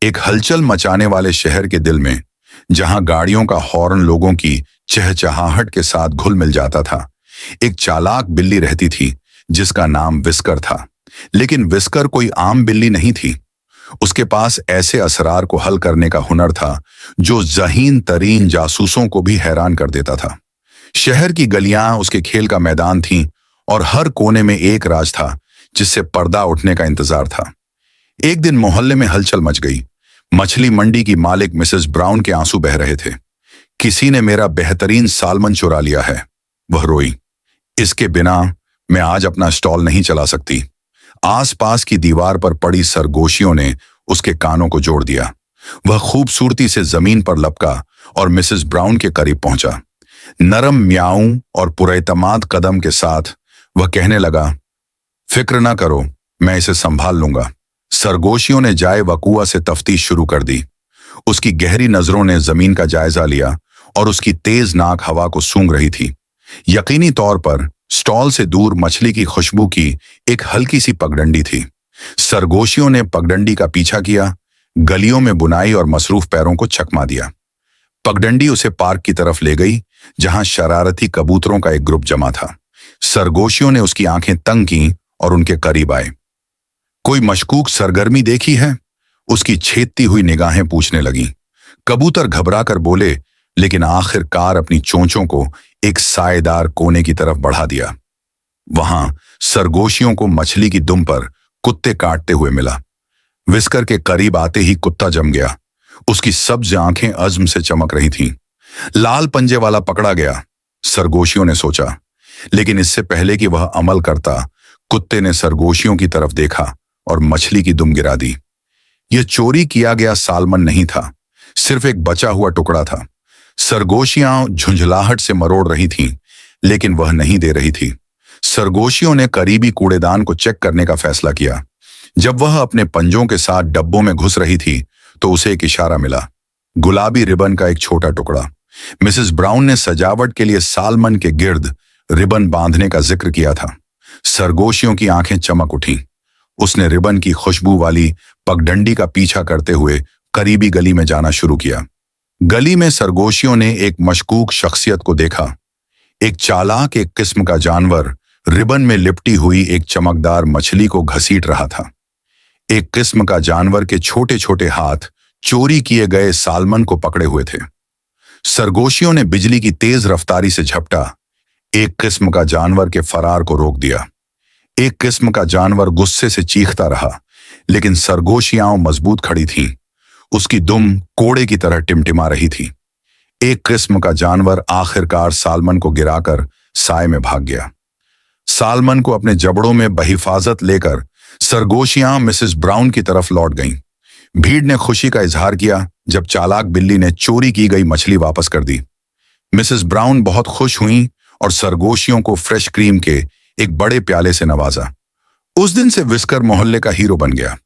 एक हलचल मचाने वाले शहर के दिल में, जहां गाड़ियों का हॉर्न लोगों की चहचहाहट के साथ घुल मिल जाता था, एक चालाक बिल्ली रहती थी जिसका नाम विस्कर था। लेकिन विस्कर कोई आम बिल्ली नहीं थी। उसके पास ऐसे असरार को हल करने का हुनर था जो ज़हीन तरीन जासूसों को भी हैरान कर देता था। शहर की गलियां उसके खेल का मैदान थीं और हर कोने में एक राज था जिससे पर्दा उठने का इंतजार था। एक दिन मोहल्ले में हलचल मच गई। मछली मंडी की मालिक मिसेस ब्राउन के आंसू बह रहे थे। किसी ने मेरा बेहतरीन सालमन चुरा लिया है, वह रोई। इसके बिना मैं आज अपना स्टॉल नहीं चला सकती। आसपास की दीवार पर पड़ी सरगोशियों ने उसके कानों को जोड़ दिया। वह खूबसूरती से जमीन पर लपका और मिसेस ब्राउन के करीब पहुंचा। नरम म्याऊं और पुरएतमाद कदम के साथ वह कहने लगा, फिक्र ना करो, मैं इसे संभाल लूंगा। सरगोशियों ने जाए वकुआ से तफ्तीश शुरू कर दी। उसकी गहरी नजरों ने जमीन का जायजा लिया और उसकी तेज नाक हवा को सूंघ रही थी। यकीनी तौर पर स्टॉल से दूर मछली की खुशबू की एक हल्की सी पगडंडी थी। सरगोशियों ने पगडंडी का पीछा किया, गलियों में बुनाई और मसरूफ पैरों को चकमा दिया। पगडंडी उसे पार्क की तरफ ले गई जहां शरारती कबूतरों का एक ग्रुप जमा था। सरगोशियों ने उसकी आंखें तंग की और उनके करीब आए। कोई मशकूक सरगर्मी देखी है? उसकी छेदती हुई निगाहें पूछने लगीं। कबूतर घबराकर बोले, लेकिन आखिरकार अपनी चोंचों को एक साएदार कोने की तरफ बढ़ा दिया। वहां सरगोशियों को मछली की दुम पर कुत्ते काटते हुए मिला। विस्कर के करीब आते ही कुत्ता जम गया। उसकी सब्ज आंखें अज़्म से चमक रही थीं। लाल पंजे वाला पकड़ा गया, सरगोशियों ने सोचा। लेकिन इससे पहले कि वह अमल करता, कुत्ते ने सरगोशियों की तरफ देखा और मछली की दुम गिरा दी। यह चोरी किया गया सालमन नहीं था, सिर्फ एक बचा हुआ टुकड़ा था। सरगोशियां झुंझलाहट से मरोड़ रही थीं, लेकिन वह नहीं दे रही थी। सरगोशियों ने करीबी कूड़ेदान को चेक करने का फैसला किया। जब वह अपने पंजों के साथ डब्बों में घुस रही थी तो उसे एक इशारा मिला, गुलाबी रिबन का एक छोटा टुकड़ा। मिसेस ब्राउन ने सजावट के लिए सालमन के गिर्द रिबन बांधने का जिक्र किया था। सरगोशियों की आंखें चमक उठीं। उसने रिबन की खुशबू वाली पगडंडी का पीछा करते हुए करीबी गली में जाना शुरू किया। गली में सरगोशियों ने एक मशकूक शख्सियत को देखा। एक चालाक एक किस्म का जानवर रिबन में लिपटी हुई एक चमकदार मछली को घसीट रहा था। एक किस्म का जानवर के छोटे छोटे हाथ चोरी किए गए सालमन को पकड़े हुए थे। सरगोशियों ने बिजली की तेज रफ्तारी से झपटा। एक किस्म का जानवर के फरार को रोक दिया। एक किस्म का जानवर गुस्से से चीखता रहा, लेकिन सरगोशियां मजबूत खड़ी थीं। उसकी दुम कोड़े की तरह टिमटिमा रही थी। एक किस्म का जानवर आखिरकार सालमन को गिराकर साए में भाग गया। सालमन को अपने जबड़ों में बहिफाजत लेकर सरगोशियां मिसेस ब्राउन की तरफ लौट गईं। भीड़ ने खुशी का इजहार किया जब चालाक बिल्ली ने चोरी की गई मछली वापस कर दी। मिसेस ब्राउन बहुत खुश हुईं और सरगोशियों को फ्रेश क्रीम के एक बड़े प्याले से नवाजा। उस दिन से विस्कर मोहल्ले का हीरो बन गया।